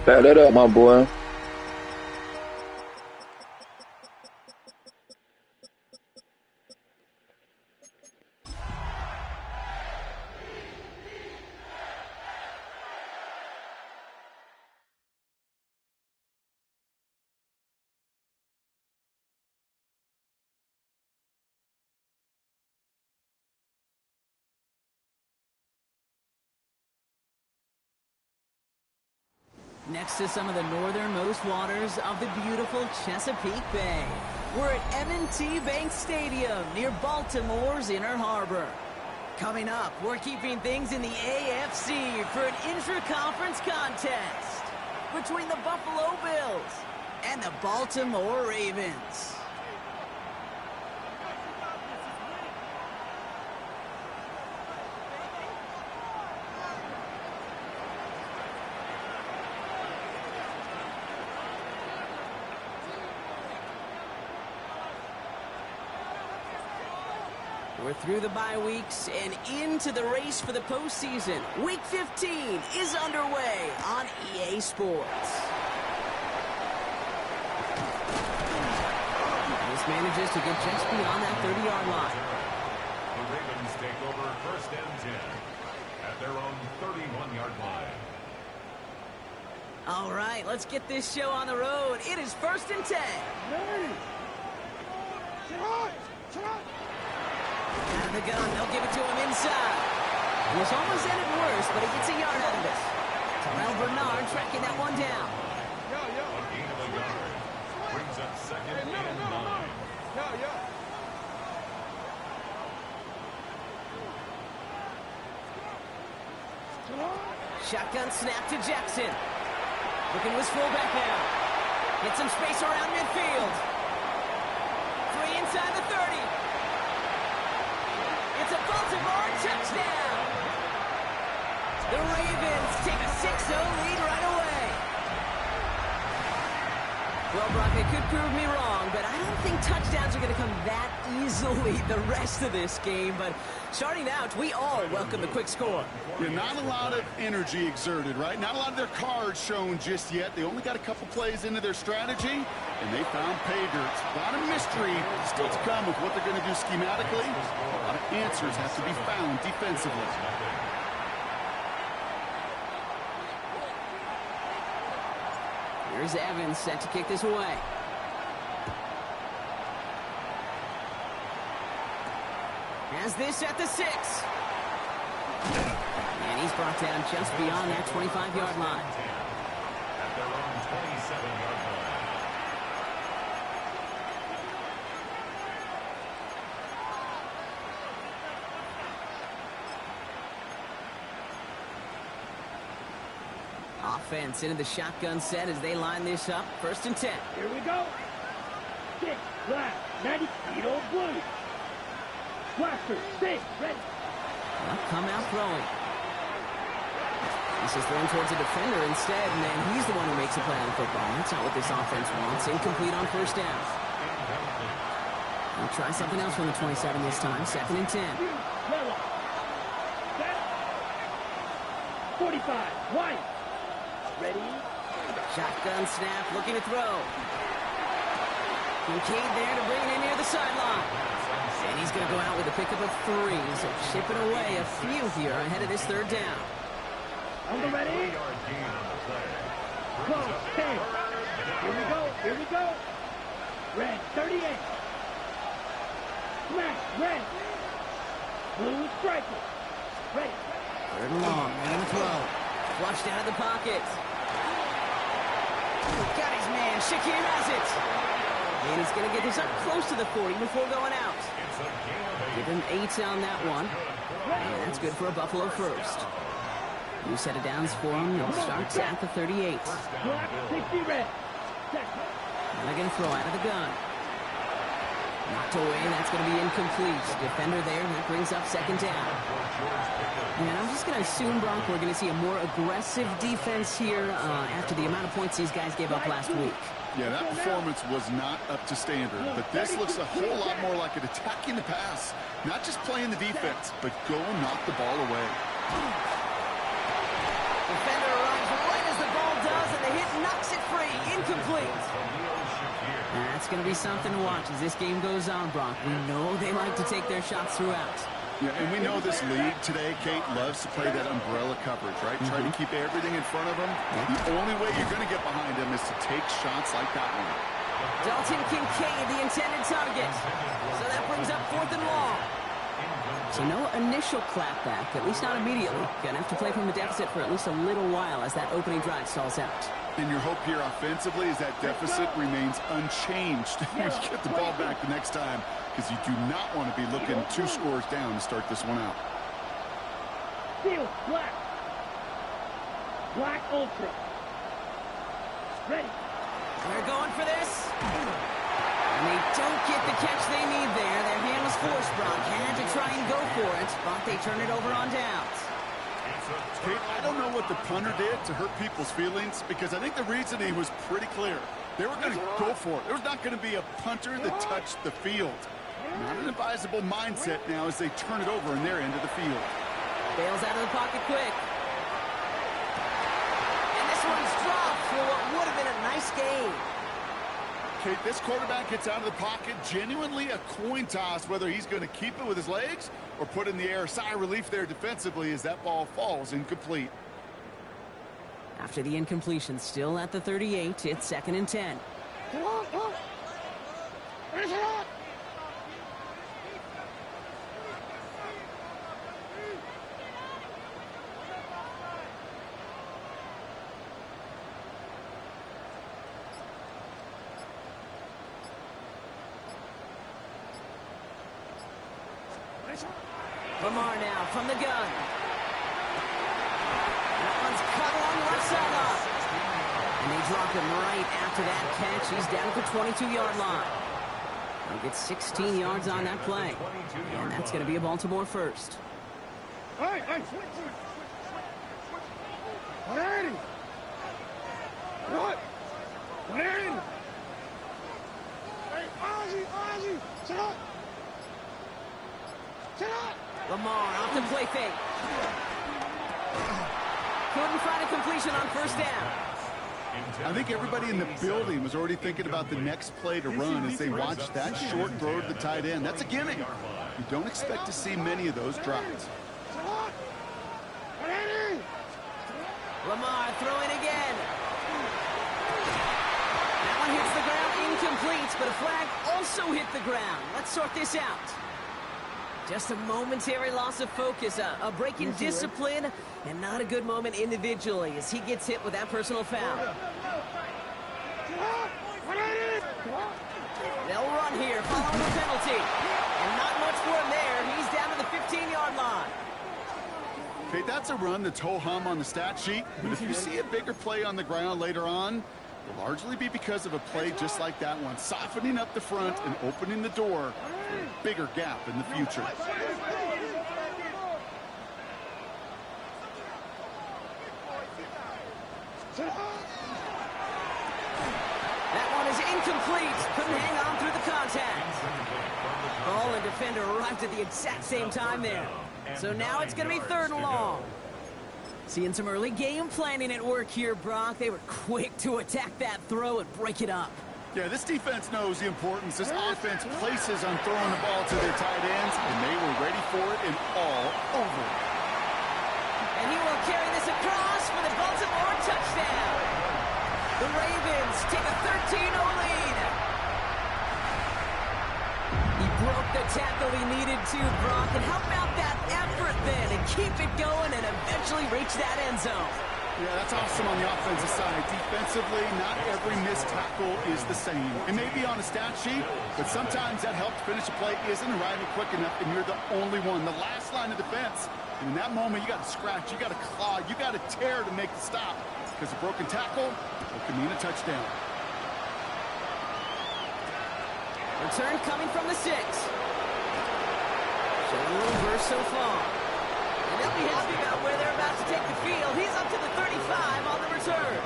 Back that up, my boy. Next to some of the northernmost waters of the beautiful Chesapeake Bay, we're at M&T Bank Stadium near Baltimore's Inner Harbor. Coming up, we're keeping things in the AFC for an intra-conference contest between the Buffalo Bills and the Baltimore Ravens. We're through the bye weeks and into the race for the postseason. Week 15 is underway on EA Sports. This manages to get just beyond that 30-yard line. The Ravens take over 1st and 10 at their own 31-yard line. All right, let's get this show on the road. It is 1st and 10. Out of the gun, they'll give it to him inside. It was almost ended worse, but he gets a yard out of this. Terrell Bernard tracking that one down. A gain of a yard brings up 2nd and 9. Shotgun snap to Jackson. Looking to his fullback now. Get some space around midfield. 3 inside the 30. It's a Baltimore touchdown. The Ravens take a 6-0 lead right away. Well, Brock, it could prove me wrong, but I don't think touchdowns are going to come that easily the rest of this game. But starting out, we all welcome the quick score. Yeah, not a lot of energy exerted, right? Not a lot of their cards shown just yet. They only got a couple plays into their strategy, and they found pay dirt. A lot of mystery still to come with what they're going to do schematically. A lot of answers have to be found defensively. Here's Evans set to kick this away. Has this at the 6. And he's brought down just beyond that 25-yard line. At their own 27-yard line. Offense into the shotgun set as they line this up. 1st and 10. Here we go. 6, left, 90 feet old blue. Blaster, 6, ready. Well, come out throwing. This is thrown towards a defender instead, and then he's the one who makes a play on the football. That's not what this offense wants. Incomplete on 1st down. We'll try something else from the 27 this time. 2nd and 10. 45, wide. Ready? Shotgun snap, looking to throw. Kincaid there to bring it in near the sideline. And he's going to go out with a pickup of 3, so chipping away a few here ahead of this 3rd down. On the ready? 3-yard gain on the play. Close, 10. Here we go. Red, 38. Smash, red. Blue striker. Ready. 3rd and long, ready to throw. Flushed out of the pocket. Got his man. Shakir has it. And he's going to get this up close to the 40 before going out. Give him 8 on that one. And that's good for a Buffalo first. New set of downs for him. It starts at the 38. Black, 60 red. And they're going to throw out of the gun. Knocked away. That's going to be incomplete. Defender there. That brings up 2nd down. And I'm just going to assume, Brock, we're going to see a more aggressive defense here after the amount of points these guys gave up last week. Yeah, that performance was not up to standard, but this looks a whole lot more like an attacking the pass. Not just playing the defense, but go knock the ball away. Defender arrives right as the ball does, and the hit knocks it free. Incomplete. That's going to be something to watch as this game goes on, Brock. We know they like to take their shots throughout. Yeah, and we know this league today, Kate, loves to play that umbrella coverage, right? Try to keep everything in front of them. The only way you're going to get behind them is to take shots like that one. Dalton Kincaid, the intended target. So that brings up 4th and long. So no initial clapback, at least not immediately. Gonna have to play from the deficit for at least a little while as that opening drive stalls out. And your hope here offensively is that deficit remains unchanged when you get the ball back the next time, because you do not want to be looking 2 scores down to start this one out. Steal, black. Black Ultra. Ready. They're going for this. And they don't get the catch they need there. Their hand was forced, Brock. Had to try and go for it, but they turn it over on downs. Kate, I don't know what the punter did to hurt people's feelings, because I think the reasoning was pretty clear. They were going to go for it. There's not going to be a punter that touched the field. Not an advisable mindset now as they turn it over in their end of the field. Bails out of the pocket quick. And this one's dropped for what would have been a nice game. Kate, this quarterback gets out of the pocket, genuinely a coin toss whether he's going to keep it with his legs or put in the air. Sigh of relief there defensively as that ball falls incomplete. After the incompletion, still at the 38, it's 2nd and 10. Lamar now from the gun. That one's cut along the left sideline. And they drop him right after that catch. He's down at the 22-yard line. They'll get 16 yards on that play. And that's going to be a Baltimore first. Hey, switch. 180. What? 180. Hey, Ozzie, sit up. Sit up. Lamar off the play fake. Couldn't find a completion on 1st down. I think everybody in the building was already thinking about the next play to run as they watched that short throw to the tight end. That's a gimme. You don't expect to see many of those drops. Lamar throwing again. That one hits the ground incomplete, but a flag also hit the ground. Let's sort this out. Just a momentary loss of focus, a break in discipline, and not a good moment individually as he gets hit with that personal foul. They'll run here following the penalty. And not much for him there. He's down to the 15-yard line. Okay, that's a run that's ho-hum on the stat sheet, but if you see a bigger play on the ground later on, it'll largely be because of a play just like that one, softening up the front and opening the door for a bigger gap in the future. That one is incomplete. Couldn't hang on through the contact. Ball and defender arrived at the exact same time there. So now it's going to be 3rd and long. Seeing some early game planning at work here, Brock. They were quick to attack that throw and break it up. Yeah, this defense knows the importance this offense places on throwing the ball to their tight ends, and they were ready for it and all over it. And he will carry this across for the Baltimore touchdown. The Ravens take a 13-0 lead. He broke the tackle he needed to, Brock. And how about that effort then to keep it going and eventually reach that end zone? Yeah, that's awesome on the offensive side. Defensively, not every missed tackle is the same. It may be on a stat sheet, but sometimes that help to finish a play isn't arriving quick enough, and you're the only one, the last line of defense. And in that moment, you got to scratch, you got to claw, you got to tear to make the stop, because a broken tackle can mean a touchdown. Return coming from the 6. Showing a little burst so far. And they'll be happy about where they're about to take the field. He's up to the 35 on the return.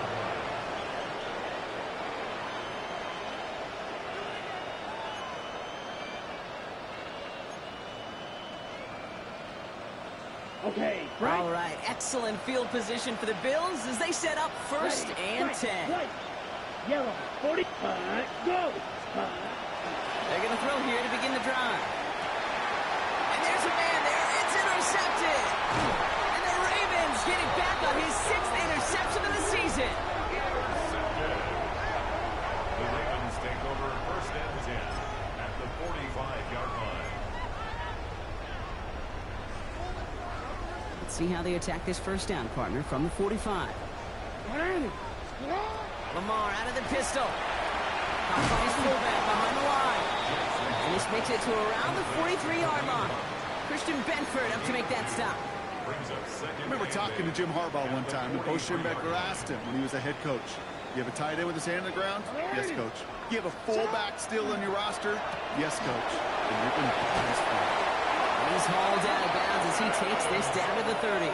Okay, right. All right, excellent field position for the Bills as they set up first and 10. Right. Yellow, 40, go. They're going to throw here to begin the drive. And there's a man there. It's intercepted. And the Ravens get it back on his 6th interception of the season. The Ravens take over first and 10 at the 45-yard line. Let's see how they attack this first down, partner, from the 45. Lamar out of the pistol. Caught by his fullback behind the line. And this makes it to around the 43-yard line. Christian Benford up to make that stop. I remember talking to Jim Harbaugh one time, and Bo Schembechler asked him when he was a head coach, you have a tight end with his hand on the ground? Yes, coach. You have a fullback still on your roster? Yes, coach. And you're going to be just fine. He's hauled out of bounds as he takes this down to the 30.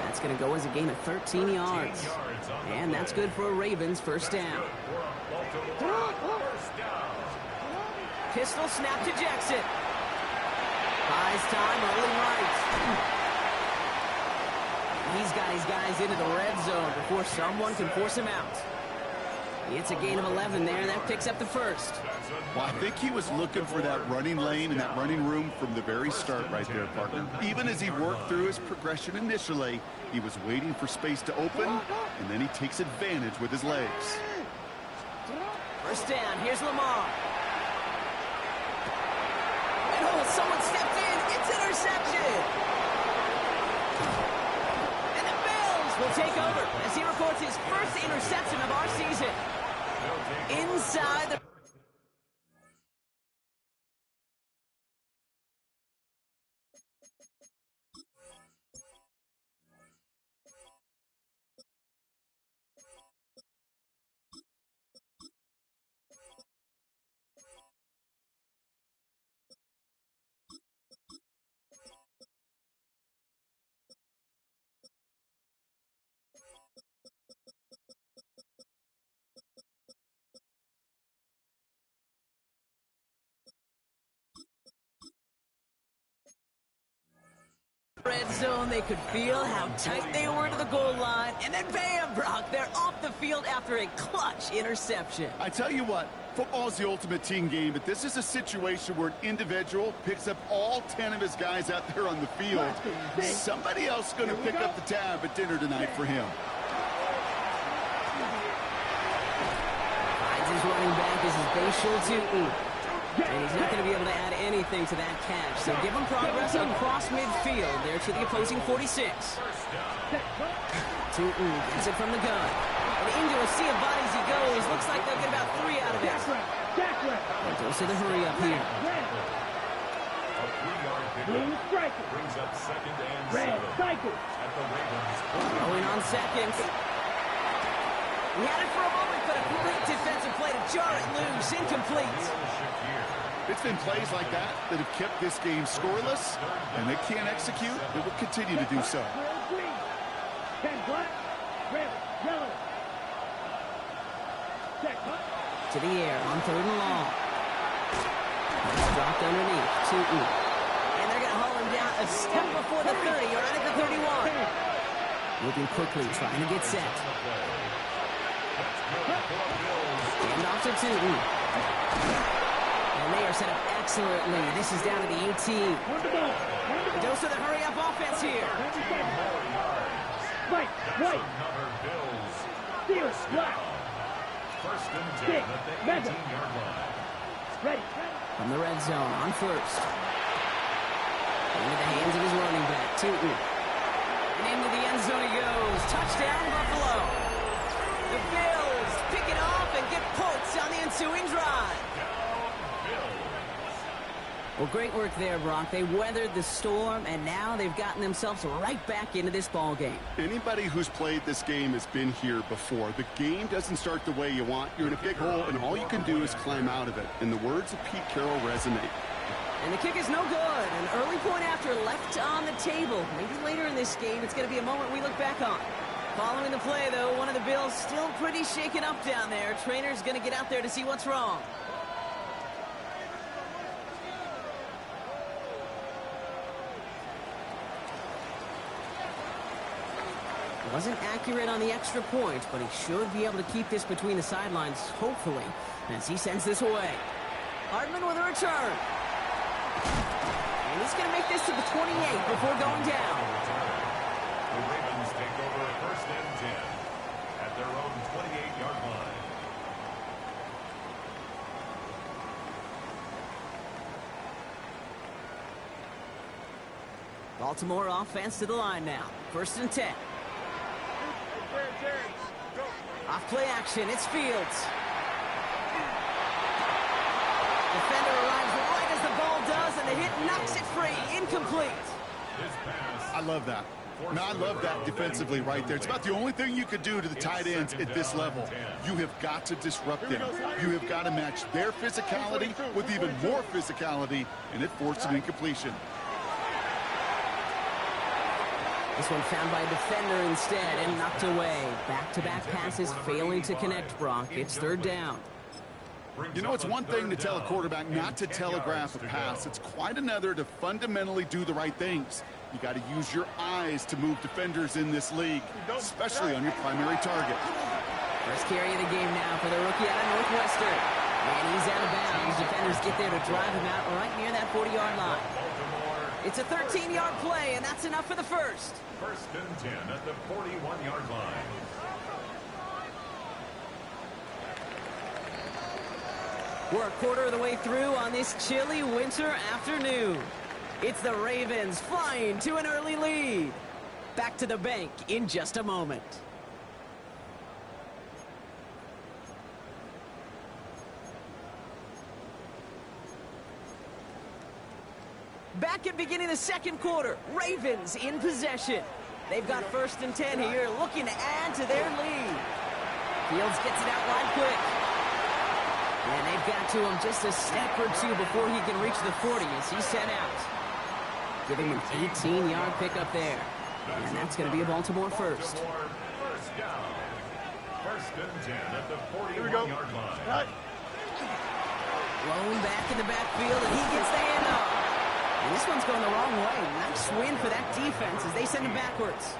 That's going to go as a gain of 13 yards. And that's good for a Ravens first down. Pistol snap to Jackson. Buys time, rolling right. He's got his guys into the red zone before someone can force him out. It's a gain of 11 there. That picks up the first. Well, I think he was looking for that running lane and that running room from the very start right there, partner. Even as he worked through his progression initially, he was waiting for space to open, and then he takes advantage with his legs. First down. Here's Lamar. And oh, someone stepped in. It's interception. And the Bills will take over as he records his first interception of our season. Inside the... red zone. They could feel how tight they were to the goal line, and then bam, Brock, they're off the field after a clutch interception. I tell you what, football is the ultimate team game, but this is a situation where an individual picks up all 10 of his guys out there on the field. Somebody else is going to pick up the tab at dinner tonight for him. Finds his running back. This is Bashal Tutin. And he's not going to be able to add anything to that catch. So give him progress across midfield there to the opposing 46. Tutin gets it from the gun. And into a sea of bodies he goes. Looks like they'll get about 3 out of it. Goes to the hurry up here. A 3-yard pickup brings up second and 7 at the Ravens. Going on second. He had it for a moment, but a great defensive play to jar it loose. Incomplete. It's been plays like that that have kept this game scoreless, and they can't execute. They will continue to do so. To the air on 3rd and long. It's dropped underneath. Tutin. And they're going to haul him down a step before the 30, or right at the 31. Moving quickly, trying to get set. And off to Tutin. And they are set up excellently. This is down to the 18. Dose of the hurry-up offense here. Right. Another Bills. First and 10 at the 18-yard line. Ready. From the red zone on first. Into the hands of his running back, Tutin. And into the end zone he goes. Touchdown, Buffalo. The Bills pick it off and get points on the ensuing drive. Well, great work there, Brock. They weathered the storm, and now they've gotten themselves right back into this ball game. Anybody who's played this game has been here before. The game doesn't start the way you want. You're in a big hole, and all you can do is climb out of it. And the words of Pete Carroll resonate. And the kick is no good. An early point after left on the table. Maybe later in this game, it's going to be a moment we look back on. Following the play, though, one of the Bills still pretty shaken up down there. Trainer's going to get out there to see what's wrong. Wasn't accurate on the extra point, but he should be able to keep this between the sidelines, hopefully, as he sends this away. Hardman with a return. And he's going to make this to the 28 before going down. The Ravens take over first and 10 at their own 28-yard line. Baltimore offense to the line now. First and 10. Off play action, it's Fields. Defender arrives right as the ball does, and the hit knocks it free. Incomplete. I love that. I love that defensively right there. It's about the only thing you could do to the tight ends at this level. You have got to disrupt them. You have got to match their physicality with even more physicality, and it forced an incompletion. This one found by a defender instead and knocked away. Back-to-back passes failing to connect, Brock. It's third down. You know, it's one thing to tell a quarterback not to telegraph a pass. It's quite another to fundamentally do the right things. You got to use your eyes to move defenders in this league, especially on your primary target. First carry of the game now for the rookie out of Northwestern. And he's out of bounds. Defenders get there to drive him out right near that 40-yard line. It's a 13-yard play, and that's enough for the first. First and 10 at the 41-yard line. We're a quarter of the way through on this chilly winter afternoon. It's the Ravens flying to an early lead. Back to the bank in just a moment. Back at beginning the second quarter, Ravens in possession. They've got first and 10 here, looking to add to their lead. Fields gets it out wide quick. And they've got to him just a step or two before he can reach the 40 as he's sent out. Giving him an 18-yard pickup there. And that's going to be a Baltimore first. First down. First and 10 at the 41-yard line. Blown back in the backfield, and he gets the handoff. And this one's going the wrong way. Nice win for that defense as they send him backwards.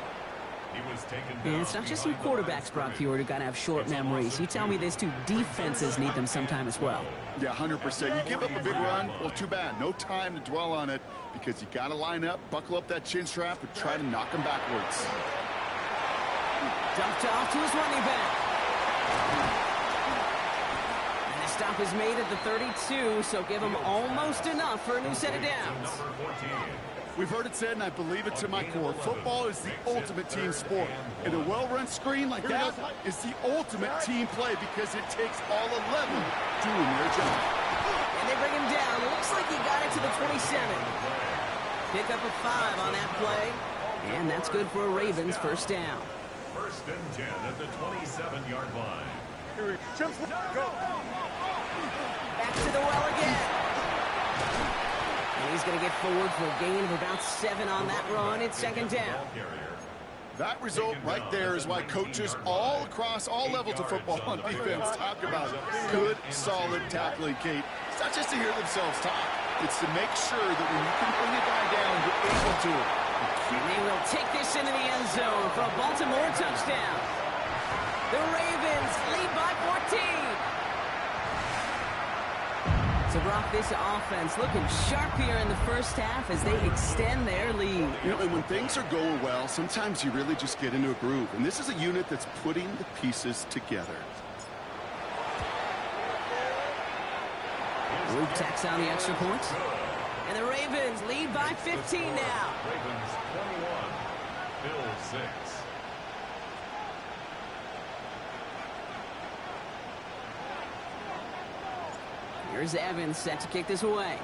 And it's not just some quarterbacks, Brock Huard, who got to have short memories. You tell me these two defenses need them sometime as well. Yeah, 100%. You give up a big run, well, too bad. No time to dwell on it because you got to line up, buckle up that chin strap, and try to knock them backwards. Dumped off to his running back. And the stop is made at the 32, so give him almost enough for a new set of downs. We've heard it said, and I believe it to my core, football is the ultimate team sport. And a well-run screen like that is the ultimate team play because it takes all 11 doing their job. And they bring him down. Looks like he got it to the 27. Pick up a 5 on that play. And that's good for a Ravens first down. First and 10 at the 27-yard line. Back to the well again. And he's going to get forward for a gain of about 7 on that run. It's second down. That result right there is why coaches all across all levels of football on defense talk about good, solid tackling, Kate. It's not just to hear themselves talk. It's to make sure that when you can bring a guy down, you're able to. And they will take this into the end zone for a Baltimore touchdown. The Ravens lead by 14. So, Brock, this offense looking sharp here in the first half as they extend their lead. You know, and when things are going well, sometimes you really just get into a groove. And this is a unit that's putting the pieces together. Luke tacks on the extra point. And the Ravens lead by 15 now. Ravens 21, Bills 6. Here's Evans set to kick this away.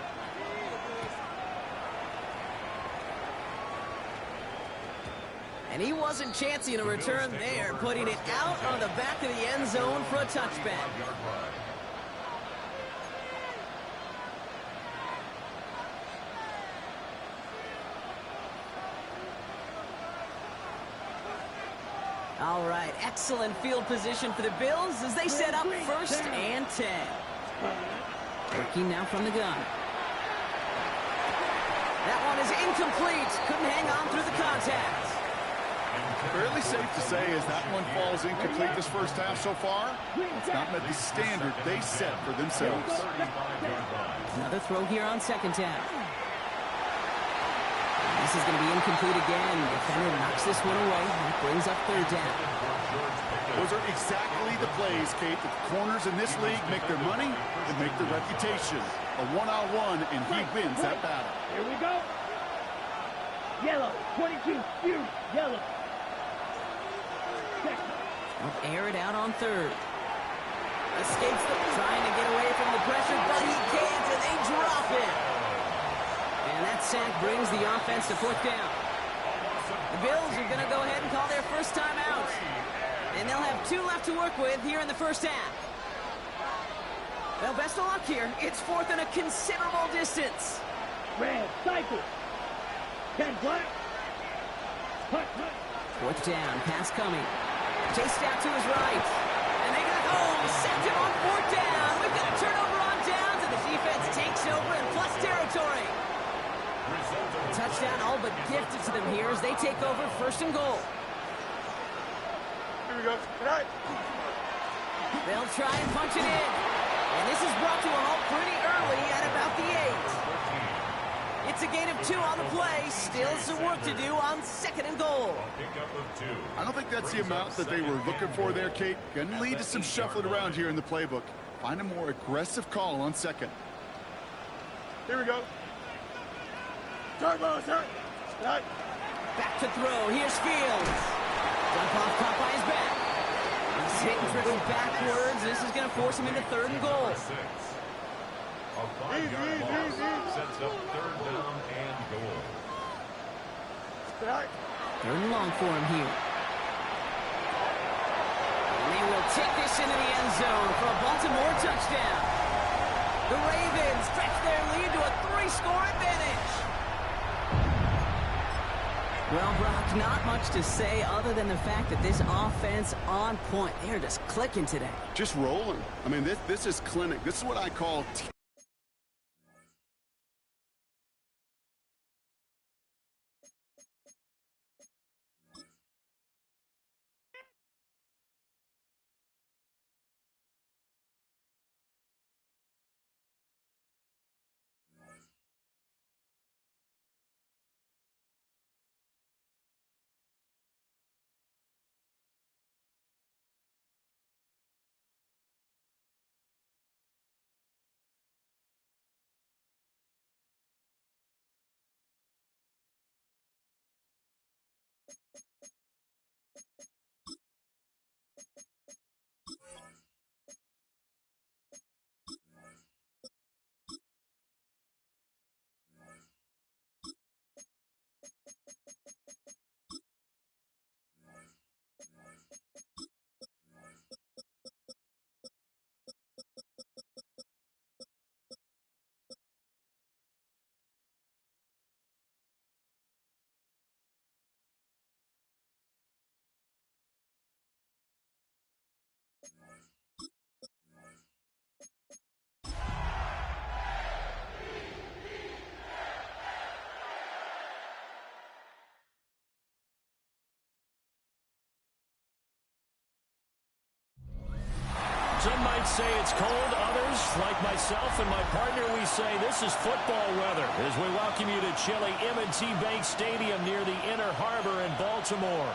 And he wasn't chancing a return there, putting it out on the back of the end zone for a touchback. All right, excellent field position for the Bills as they set up first and 10. Working now from the gun. That one is incomplete. Couldn't hang on through the contact. Fairly safe to say as that one falls incomplete this first half so far. It's not met the standard they set for themselves. Another throw here on second down. This is going to be incomplete again. Defender knocks this one away. That brings up third down. Those are exactly the plays, Kate, that the corners in this league make their money and make their reputation. A one-on-one, and he wins that battle. Here we go. Yellow, 22, Fury, yellow. They'll air it out on third. Escapes them, trying to get away from the pressure, but he can't, and they drop it. And that sack brings the offense to fourth down. The Bills are going to go ahead and call their first time out. And they'll have 2 left to work with here in the first half. Well, best of luck here. It's fourth and a considerable distance. Red, cycle. 10 black. Punt. Fourth down, pass coming. Chased out to his right. And they got home. Sacked him on fourth down. We've got a turnover on downs, and the defense takes over in plus territory. Touchdown all but gifted to them here as they take over first and goal. Here we go. Right. They'll try and punch it in. And this is brought to a halt pretty early at about the 8. It's a gain of 2 on the play. Still some work to do on second and goal. I don't think that's the amount that they were looking for there, Kate. Going to lead to some shuffling around here in the playbook. Find a more aggressive call on second. Here we go. Turbo, sir. Right. Back to throw. Here's Fields. Dump off caught by his back. He's hit and driven backwards. This is going to force him into third and goal. A 5-yard loss sets up third down and goal. Right. Third and long for him here. And they will take this into the end zone for a Baltimore touchdown. The Ravens stretch their lead to a 3-score advantage. Well, Brock, not much to say other than the fact that this offense on point. They're just clicking today. Just rolling. I mean, this is clinic. This is what I call Some might say it's cold. Others, like myself and my partner, we say this is football weather as we welcome you to chilly M&T Bank Stadium near the Inner Harbor in Baltimore.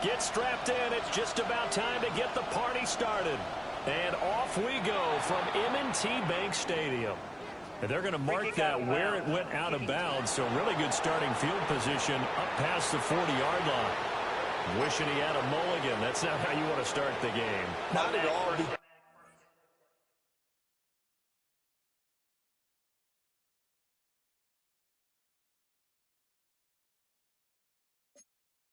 Get strapped in. It's just about time to get the party started. And off we go from M&T Bank Stadium. And they're going to mark that where it went out of bounds. So really good starting field position up past the 40-yard line. Wishing he had a mulligan. That's not how you want to start the game. Not at all.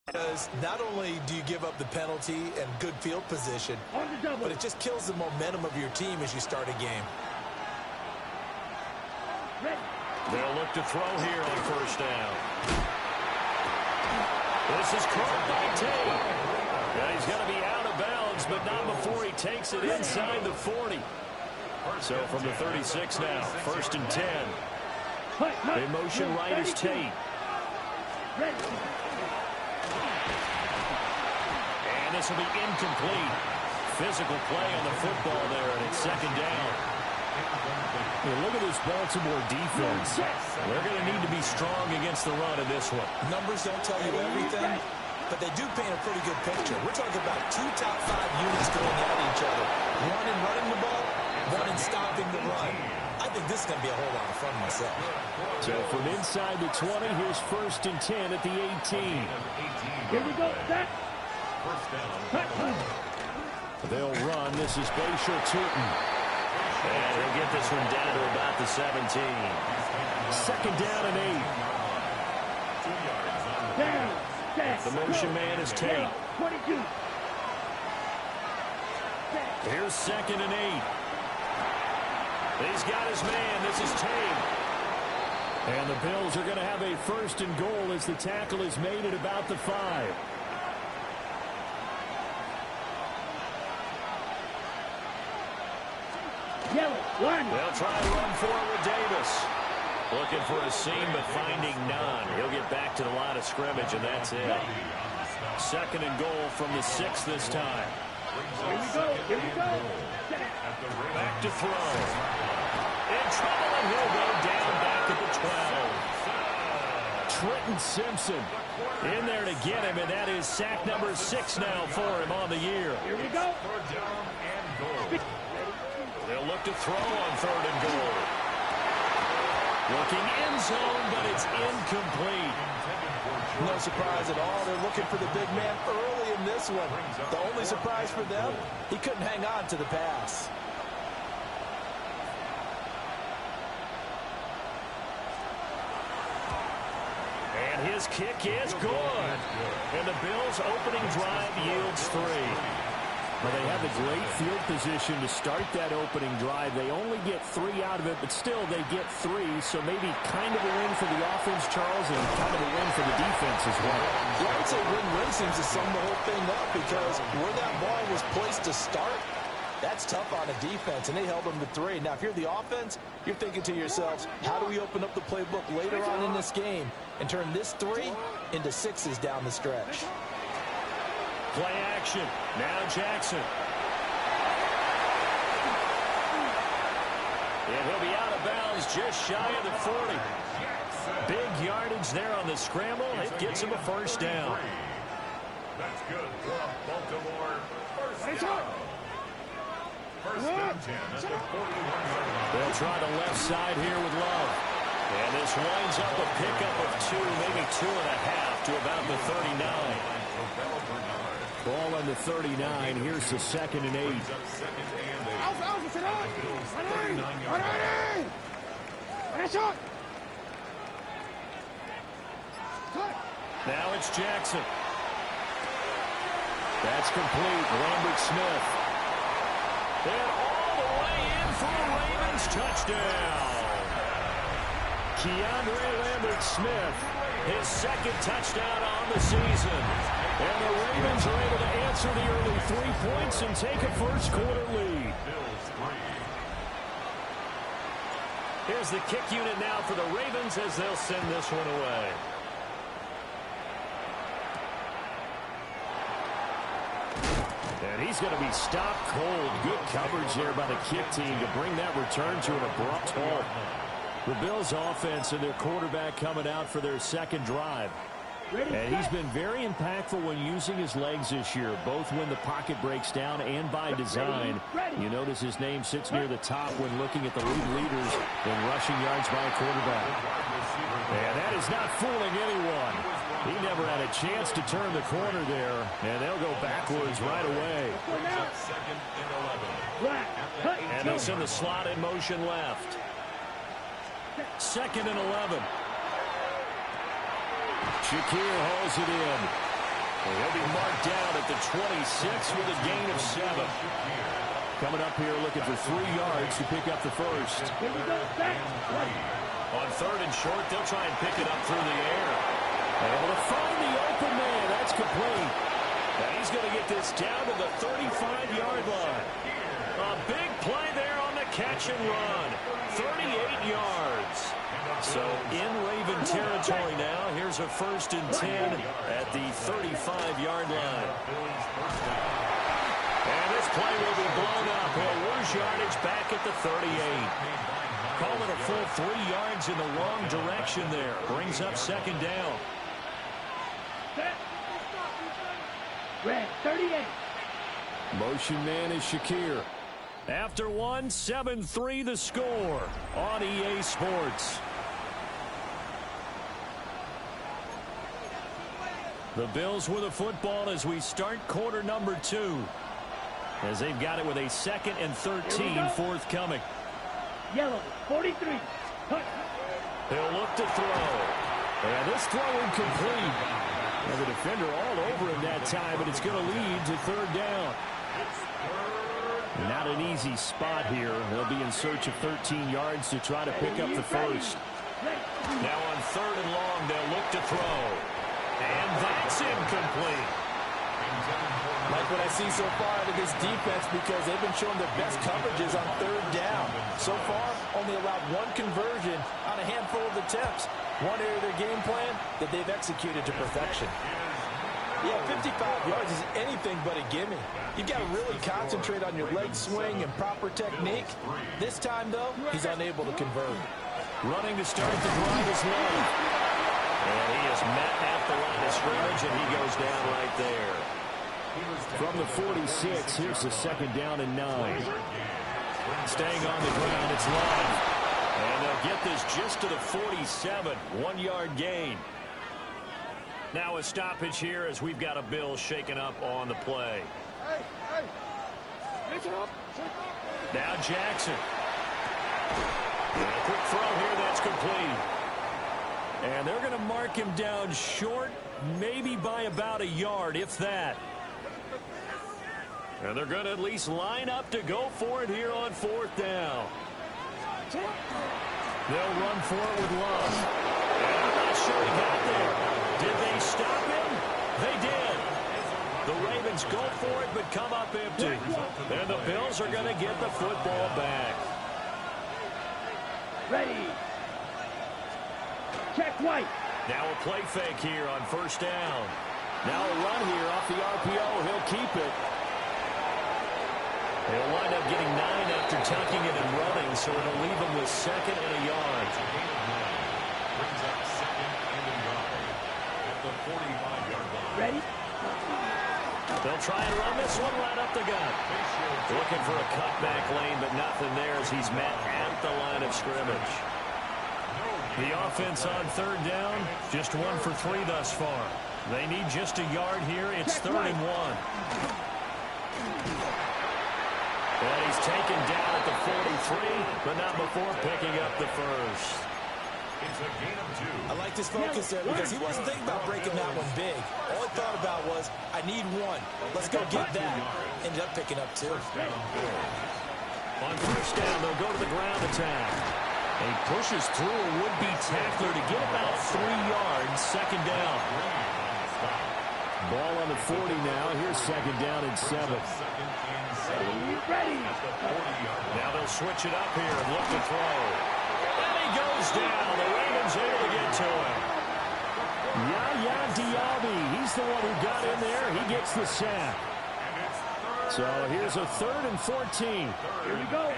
Because not only do you give up the penalty and good field position, but it just kills the momentum of your team as you start a game. They'll look to throw here on first down. This is caught by Tate. Yeah, he's going to be out of bounds, but not before he takes it inside the 40. So from the 36 now, first and 10. In motion right is Tate. And this will be incomplete. Physical play on the football there, and it's second down. Look at this Baltimore defense. They're going to need to be strong against the run in this one. Numbers don't tell you everything, but they do paint a pretty good picture. We're talking about 2 top 5 units going at each other. One in running the ball, one in stopping the run. I think this is going to be a whole lot of fun myself. So from inside the 20, here's 1st and 10 at the 18. Here we go, set. They'll run. This is Bashir Tootin. And he'll get this one down to about the 17. Second down and 8. Down, set, the motion man is Tate. 22. Here's 2nd and 8. He's got his man. This is Tate. And the Bills are going to have a 1st and goal as the tackle is made at about the 5. They'll try to run forward with Davis. Looking for a seam, but finding none. He'll get back to the line of scrimmage, and that's it. 2nd and goal from the 6 this time. Here we go. Here we go. Back to throw. In trouble, and he'll go down back at the 12. Trenton Simpson in there to get him, and that is sack number 6 now for him on the year. Here we go. They'll look to throw on 3rd and goal. Looking end zone, but it's incomplete. No surprise at all. They're looking for the big man early in this one. The only surprise for them, he couldn't hang on to the pass. And his kick is good. And the Bills' opening drive yields 3. Well, they have the great field position to start that opening drive. They only get 3 out of it, but still they get 3. So maybe kind of a win for the offense, Charles, and kind of a win for the defense as well. Yeah, I would say win-win seems to sum the whole thing up because where that ball was placed to start, that's tough on a defense, and they held them to 3. Now, if you're the offense, you're thinking to yourselves, how do we open up the playbook later on in this game and turn this 3 into 6s down the stretch? Play action. Now Jackson. And he'll be out of bounds just shy of the 40. Big yardage there on the scramble. It gets him a 1st down. That's good from Baltimore. 1st down. 1st and 10 at the 41-yard line. They'll try the left side here with Love. And this winds up a pickup of 2, maybe 2.5 to about the 39. Ball on the 39. Here's the 2nd and 8. Now it's Jackson. That's complete. Lambert Smith. And all the way in for a Ravens touchdown. Keandre Lambert Smith, his 2nd touchdown on the season. And the Ravens are able to answer the early 3 points and take a 1st quarter lead. Here's the kick unit now for the Ravens as they'll send this one away. And he's going to be stopped cold. Good coverage there by the kick team to bring that return to an abrupt halt. The Bills' offense and their quarterback coming out for their 2nd drive. And he's been very impactful when using his legs this year, both when the pocket breaks down and by design. You notice his name sits near the top when looking at the league leaders in rushing yards by a quarterback. And that is not fooling anyone. He never had a chance to turn the corner there, and they'll go backwards right away. 2nd and 11. And they'll send the slot in motion left. 2nd and 11. Shakir hauls it in. And he'll be marked down at the 26 with a gain of 7. Coming up here looking for 3 yards to pick up the 1st. On 3rd and short, they'll try and pick it up through the air. Able to find the open man. That's complete. And he's going to get this down to the 35-yard line. A big play there on the catch and run. 38 yards. So in Raven territory now. Here's a 1st and 10 at the 35-yard line. And this play will be blown up. He'll lose yardage back at the 38. Call it a full 3 yards in the wrong direction there. Brings up 2nd down. Red 38. Motion man is Shakir. After one, 7-3 the score on EA Sports. The Bills with the football as we start quarter number 2. As they've got it with a 2nd and 13 forthcoming. Yellow 43. Hunt. He'll look to throw. And this throw incomplete. And the defender all over him that time, but it's going to lead to 3rd down. Not an easy spot here. They'll be in search of 13 yards to try to pick up the first. Now on 3rd and long, they'll look to throw. And that's incomplete. Like what I see so far out of this defense, because they've been showing their best coverages on 3rd down. So far, only allowed 1 conversion on a handful of attempts. One area of their game plan that they've executed to perfection. Yeah, 55 yards is anything but a gimme. You've got to really concentrate on your leg swing and proper technique. This time, though, he's unable to convert. Running to start the drive is Love. And he is met at the line of scrimmage, and he goes down right there. From the 46, here's the 2nd down and 9. Staying on the ground, it's Love. And they'll get this just to the 47, 1-yard gain. Now a stoppage here as we've got a Bill shaken up on the play. Now Jackson. And a quick throw here that's complete. And they're going to mark him down short, maybe by about a yard, if that. And they're going to at least line up to go for it here on 4th down. They'll run for it with Love. And I'm not sure he got there. Did they stop him? They did. The Ravens go for it, but come up empty. And the Bills are going to get the football back. Ready. Check White. Now a play fake here on 1st down. Now a run here off the RPO. He'll keep it. He'll wind up getting 9 after tucking it and running, so it'll leave him with 2nd and a yard. Brings up 2nd and a yard at the 45-yard line. Ready. They'll try and run this one right up the gut. Looking for a cutback lane, but nothing there as he's met at the line of scrimmage. The offense on 3rd down, just 1 for 3 thus far. They need just a yard here. It's 3rd and 1. And he's taken down at the 43, but not before picking up the first. It's a gain of 2. I like this focus there because he wasn't thinking about breaking that one big. All he thought about was, I need 1. Let's go get that. Ended up picking up 2. On 1st down, they'll go to the ground attack. He pushes through a would-be tackler to get about 3 yards, 2nd down. Ball on the 40 now. Here's 2nd down and 7. Ready. Now they'll switch it up here and look to throw. And he goes down. The Ravens able to get to him. Yaya Diaby. He's the one who got in there. He gets the sack. So here's a 3rd and 14. Here we go.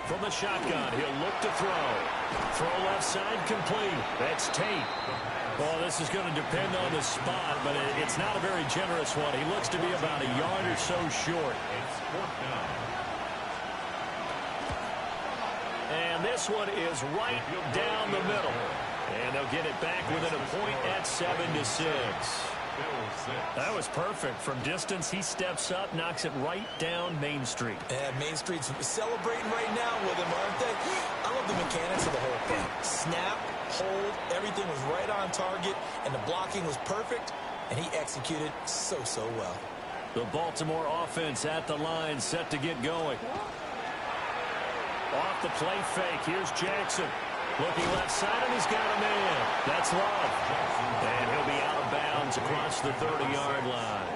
From the shotgun, he'll look to throw. Throw left side complete. That's Tate. Well, this is going to depend on the spot, but it's not a very generous one. He looks to be about a yard or so short. And this one is right down the middle. And they'll get it back within a point at 7-6. That was perfect. From distance, he steps up, knocks it right down Main Street. And Main Street's celebrating right now with him, aren't they? I love the mechanics of the whole thing. Snap, hold, everything was right on target, and the blocking was perfect, and he executed so well. The Baltimore offense at the line, set to get going. Off the play fake, here's Jackson. Looking left side, and he's got a man. That's Love. And he'll be out of bounds across the 30-yard line.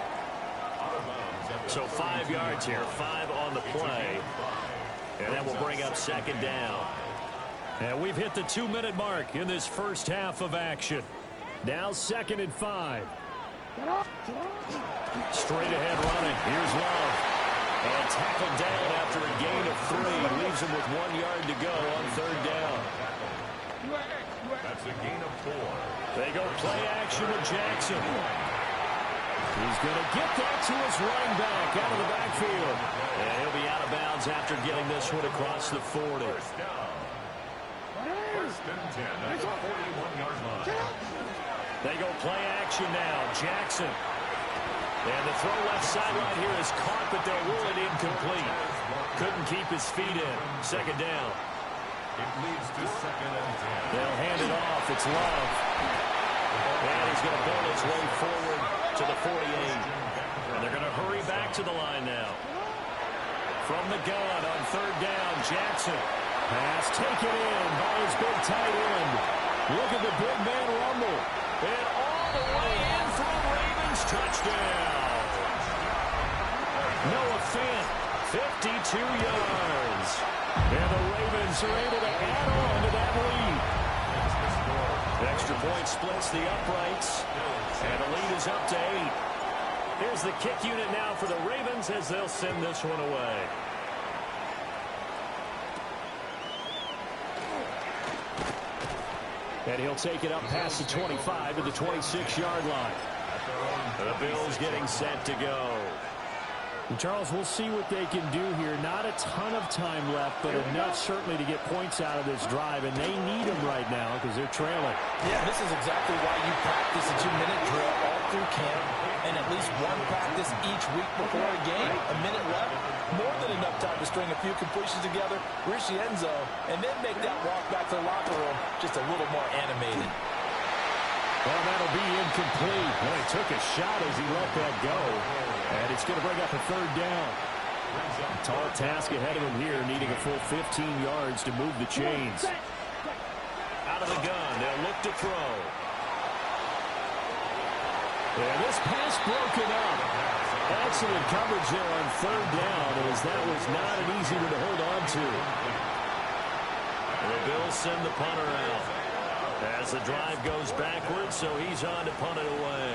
So 5 yards here, 5 on the play. And that will bring up second down. And we've hit the 2-minute mark in this first half of action. Now 2nd and 5. Straight ahead running. Here's Love. And tackled down after a gain of 3. Leaves him with 1 yard to go on 3rd down. That's a gain of 4. They go play action with Jackson. He's going to get that to his running back out of the backfield. And he'll be out of bounds after getting this one across the 40. First down. 1st and 10 at the 41-yard line. They go play action now. Jackson. And the throw left sideline here is caught, but they'll rule it incomplete. Couldn't keep his feet in. 2nd down. It leads to 2nd and 10. They'll hand it off. It's Love. And he's going to build his way forward to the 48. And they're going to hurry back to the line now. From the gun on 3rd down, Jackson. Pass taken in by his big tight end. Look at the big man rumble. And all the way in for a Ravens touchdown. Noah Fant, 52 yards. And the Ravens are able to add on to that lead. Extra point splits the uprights. And the lead is up to 8. Here's the kick unit now for the Ravens as they'll send this one away. And he'll take it up past the 25 to the 26-yard line. The Bills getting set to go. And Charles, we'll see what they can do here. Not a ton of time left, but enough certainly to get points out of this drive. And they need them right now because they're trailing. Yeah, this is exactly why you practice a 2-minute drill all through camp and at least one practice each week before a game. A minute left, more than enough time to string a few completions together, reach the end zone, and then make that walk back to the locker room just a little more animated. Well, that'll be incomplete. Well, he took a shot as he let that go. And it's going to bring up a 3rd down. A tall task ahead of him here, needing a full 15 yards to move the chains. Out of the gun, they'll look to throw. And this pass broken up. Excellent coverage there on 3rd down, as that was not an easy one to hold on to. The Bills send the punter out as the drive goes backwards, so he's on to punt it away.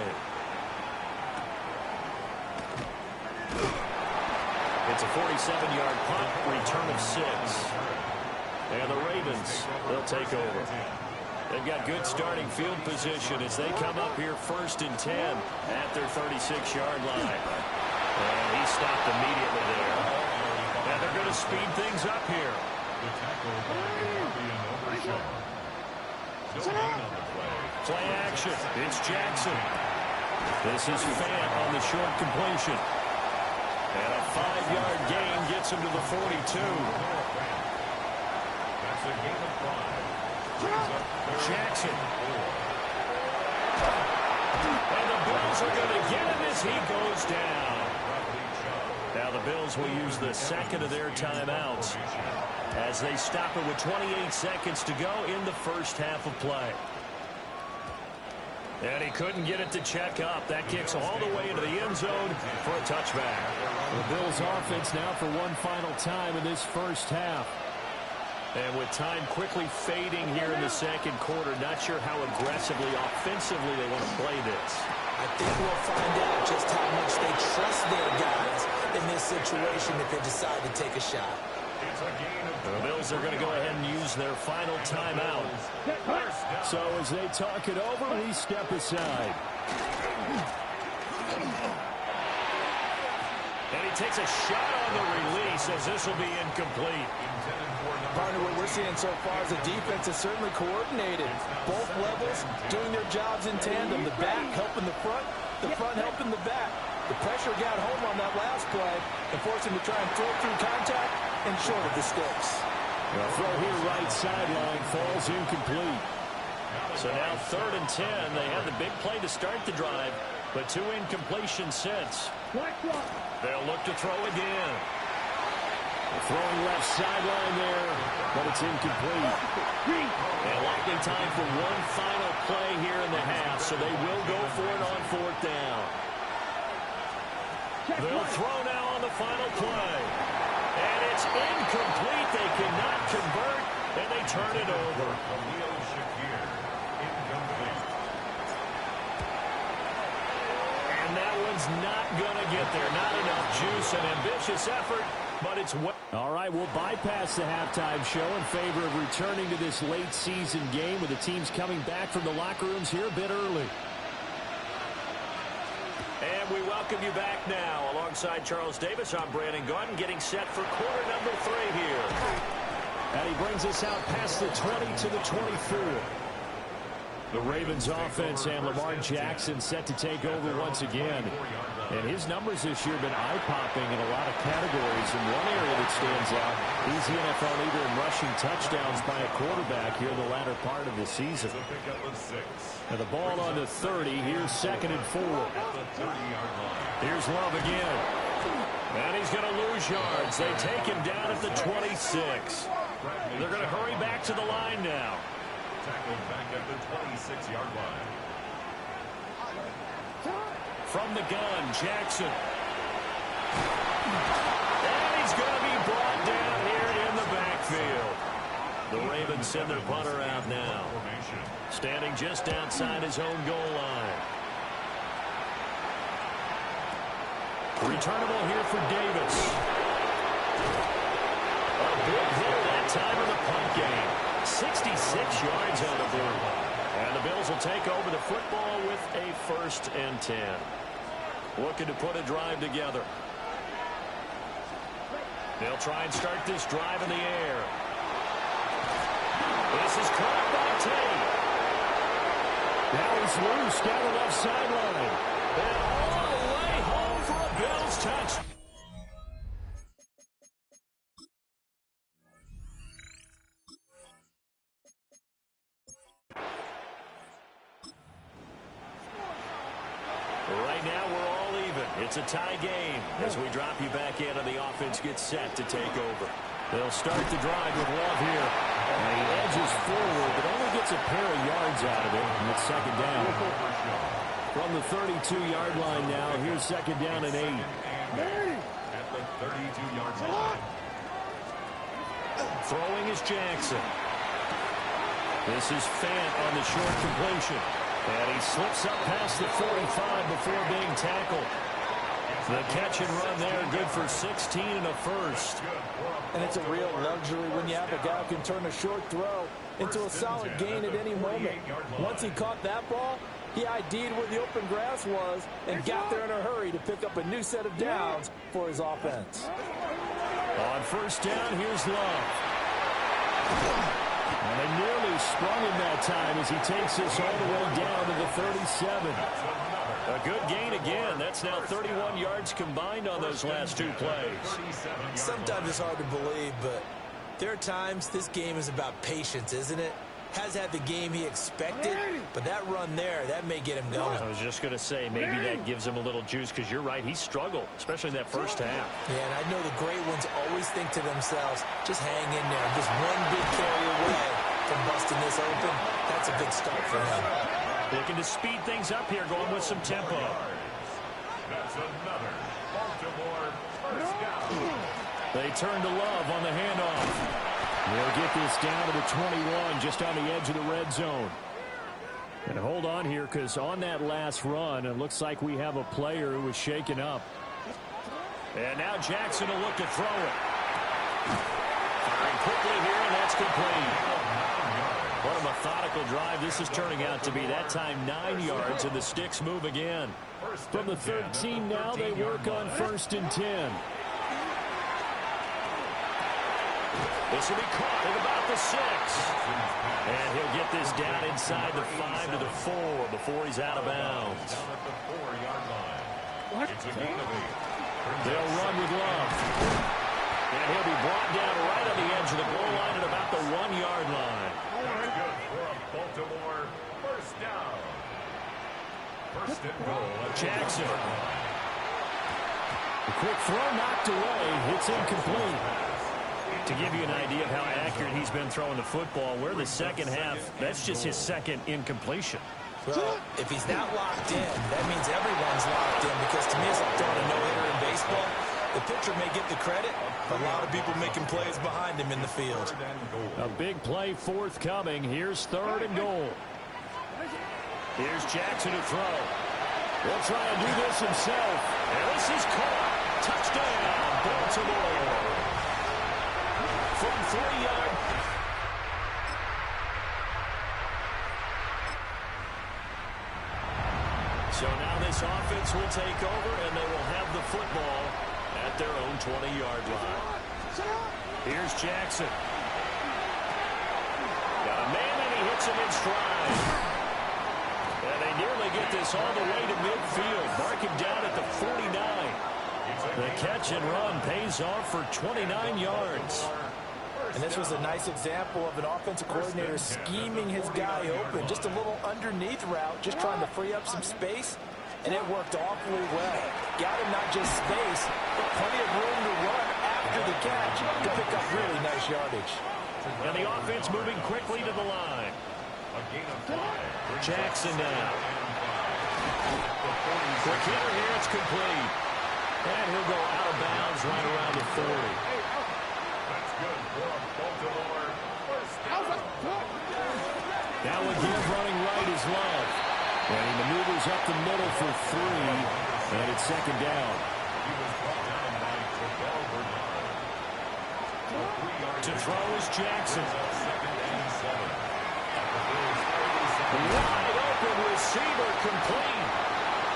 It's a 47-yard punt, return of 6. And the Ravens, they'll take over. They've got good starting field position as they come up here 1st and 10 at their 36-yard line. And he stopped immediately there. And they're going to speed things up here. The tackle by Fabian Overshaw. No gain on the play. Play action. It's Jackson. This is Fant on the short completion. And a 5-yard gain gets him to the 42. That's a gain of 5. Jackson. And the Bills are going to get him as he goes down. Now the Bills will use the 2nd of their timeouts as they stop it with 28 seconds to go in the first half of play. And he couldn't get it to check up. That kicks all the way into the end zone for a touchback. The Bills offense now for one final time in this first half. And with time quickly fading here in the 2nd quarter, not sure how aggressively, offensively they want to play this. I think we'll find out just how much they trust their guys in this situation if they decide to take a shot. The Bills are going to go ahead and use their final timeout. So as they talk it over, we step aside. And he takes a shot on the release as this will be incomplete. Partner, what we're seeing so far is the defense is certainly coordinated. Both levels doing their jobs in tandem. The back helping the front helping the back. The pressure got home on that last play and forced him to try and throw through contact and short of the sticks. The throw here right sideline falls incomplete. So now 3rd and 10. They had the big play to start the drive, but 2 incompletions since. They'll look to throw again. Throwing left sideline there, but it's incomplete. And likely time for one final play here in the half, so they will go for it on 4th down. They'll throw now on the final play. And it's incomplete. They cannot convert, and they turn it over. Khalil Shakir, incomplete. And that one's not going to get there. Not enough juice. An ambitious effort, but it's... All right, we'll bypass the halftime show in favor of returning to this late season game with the teams coming back from the locker rooms here a bit early. And we welcome you back now. Alongside Charles Davis, I'm Brandon Gaudin, getting set for quarter number 3 here. And he brings us out past the 20 to the 24. The Ravens offense and Lamar Jackson set to take over once again. And his numbers this year have been eye-popping in a lot of categories. And one area that stands out, he's the NFL leader in rushing touchdowns by a quarterback here in the latter part of the season. And the ball on the 30. Here's 2nd and 4. Here's Love again. And he's going to lose yards. They take him down at the 26. They're going to hurry back to the line now. Tackled back at the 26-yard line. From the gun, Jackson. And he's going to be brought down here in the backfield. The Ravens send their punter out now. Standing just outside his own goal line. Returnable here for Davis. A big hit that time in the punt game. 66 yards on the board. And the Bills will take over the football with a 1st and 10. Looking to put a drive together. They'll try and start this drive in the air. This is caught by Tate. Now he's loose down the left sideline. And all the way home for a Bills touch. Right now, we're all even. It's a tie game as we drop you back in and the offense gets set to take over. They'll start the drive with Love here. And he edges forward, but only gets a pair of yards out of it, and it's 2nd down. From the 32-yard line now, here's 2nd down and 8. At the 32-yard line. Throwing is Jackson. This is Fant on the short completion. And he slips up past the 45 before being tackled. The catch and run there, good for 16 and a 1st. And it's a real luxury when you have a guy who can turn a short throw into a solid gain at any moment. Once he caught that ball, he ID'd where the open grass was and got there in a hurry to pick up a new set of downs for his offense. On 1st down, here's Love. And they nearly sprung him that time as he takes this all the way down to the 37. A good gain again. That's now 31 yards combined on those last 2 plays. Sometimes it's hard to believe, but there are times this game is about patience, isn't it? Has had the game he expected, but that run there, that may get him going. I was just going to say, maybe that gives him a little juice, because you're right, he struggled, especially in that 1st half. Yeah, and I know the great ones always think to themselves, just hang in there. Just one big carry away from busting this open. That's a good start for him. Looking to speed things up here, going with some tempo. That's another Baltimore 1st down. They turn to Love on the handoff. They'll get this down to the 21, just on the edge of the red zone. And hold on here, because on that last run, it looks like we have a player who was shaken up. And now Jackson will look to throw it. Firing quickly here, and that's complete. What a methodical drive this is turning out to be. That time 9 yards, and the sticks move again. From the 13 now, they work on 1st and 10. This will be caught at about the 6. And he'll get this down inside the 5 to the 4 before he's out of bounds. Down at the 4-yard line. It's a gain of 8. They'll run with Love. And he'll be brought down right on the edge of the goal line at about the 1-yard line. That's good for a Baltimore 1st down. 1st and goal. Jackson. A quick throw knocked away. It's incomplete. To give you an idea of how accurate he's been throwing the football, we're the 2nd half. That's just his 2nd incompletion. Well, if he's not locked in, that means everyone's locked in, because to me it's like throwing a no-hitter in baseball. The pitcher may get the credit, but a lot of people making plays behind him in the field. A big play forthcoming. Here's 3rd and goal. Here's Jackson to throw. He'll try and do this himself. And this is caught. Touchdown, Baltimore. From 3 yards. So now this offense will take over, and they will have the football at their own 20-yard line. Here's Jackson. Got a man, and he hits him in stride. And they nearly get this all the way to midfield. Mark him down at the 49. The catch and run pays off for 29 yards. And this was a nice example of an offensive coordinator scheming his guy open. Just a little underneath route, just trying to free up some space, and it worked awfully well. Got him not just space, but plenty of room to run after the catch to pick up really nice yardage. And the offense moving quickly to the line. Jackson now. Quick hitter here, it's complete. And he'll go out of bounds right around the 40. That's good for Baltimore. Now again running right is Love. And he maneuvers up the middle for 3. And it's 2nd down. He was brought down by Terrell Bernard. To throw is Jackson. 2nd and 7. Wide open receiver complete.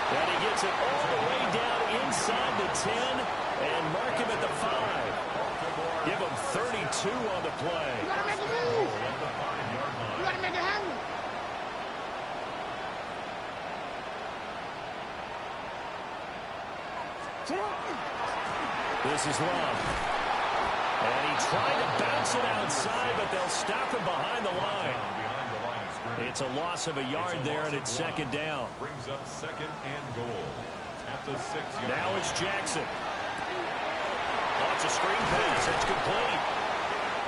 And he gets it all the way down inside the 10 and mark him at the 5. Give him 32 on the play. You gotta make a move. You gotta make it happen. This is Love. And he tried to bounce it outside, but they'll stop him behind the line. It's a loss of a yard there, and it's 2nd down. Brings up 2nd and goal at the 6-yard. Now it's Jackson. Oh, it's a screen pass. It's complete.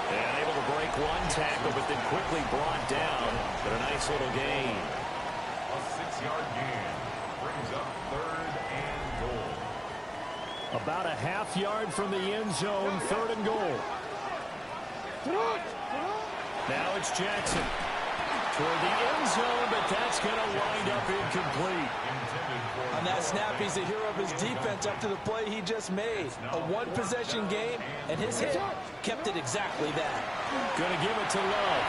And able to break one tackle, but then quickly brought down. But a nice little gain. A 6-yard gain brings up 3rd and goal. About a half yard from the end zone, 3rd and goal. Now it's Jackson. Toward the end zone, but that's going to wind up incomplete. On that snap, he's a hero of his defense after the play he just made. A one-possession game, and his hit kept it exactly that. Going to give it to Love.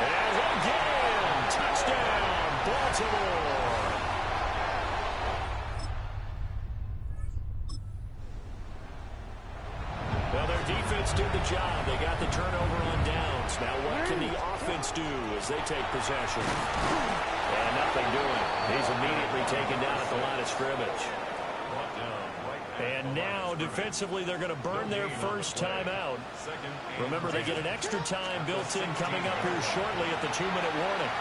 And again, touchdown, Baltimore. Well, their defense did the job. They got the turnover on downs. Now what can the offense do as they take possession? And nothing doing. He's immediately taken down at the line of scrimmage. And now, defensively, they're going to burn their first time out. Remember, they get an extra time built in coming up here shortly at the 2-minute warning.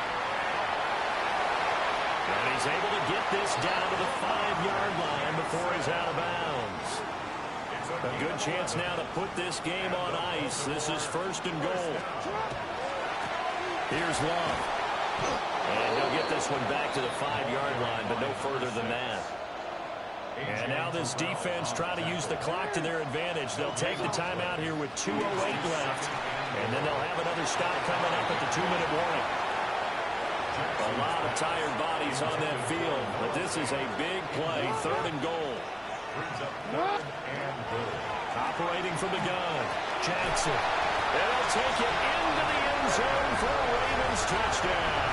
And he's able to get this down to the 5-yard line before he's out of bounds. A good chance now to put this game on ice. This is 1st and goal. Here's Love. And he'll get this one back to the 5-yard line, but no further than that. And now this defense trying to use the clock to their advantage. They'll take the timeout here with 2:08 left. And then they'll have another stop coming up at the 2-minute warning. A lot of tired bodies on that field, but this is a big play, 3rd and goal. Operating from the gun, Jackson. And he'll take it into the end zone for a Ravens touchdown.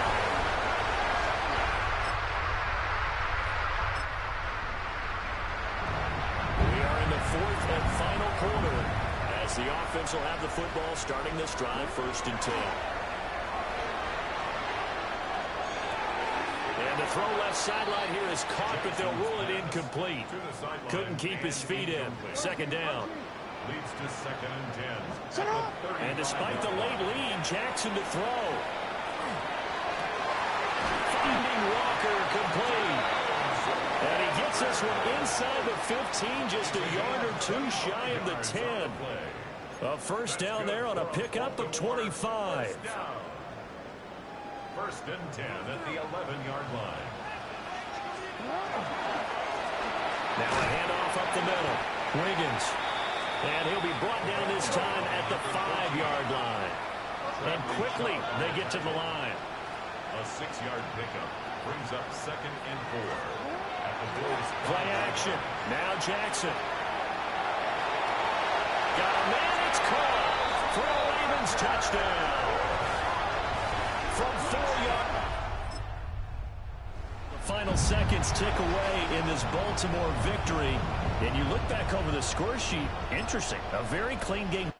We are in the 4th and final quarter as the offense will have the football starting this drive, 1st and 10. And the throw left sideline here is caught, but they'll rule it incomplete. Couldn't keep his feet in. 2nd down. Leads to 2nd and 10. And despite the late lead, Jackson to throw. Finding Walker complete. And he gets this one inside the 15, just a yard or 2 shy of the 10. A first down there on a pickup of 25. 1st and 10 at the 11-yard line. Now a handoff up the middle. Wiggins. And he'll be brought down this time at the 5-yard line. And quickly they get to the line. A 6-yard pickup brings up 2nd and 4. At the Bills' Play action. Now Jackson. Got a man. It's caught for a Ravens touchdown. From 4 yards. The final seconds tick away in this Baltimore victory. And you look back over the score sheet. Interesting. A very clean game.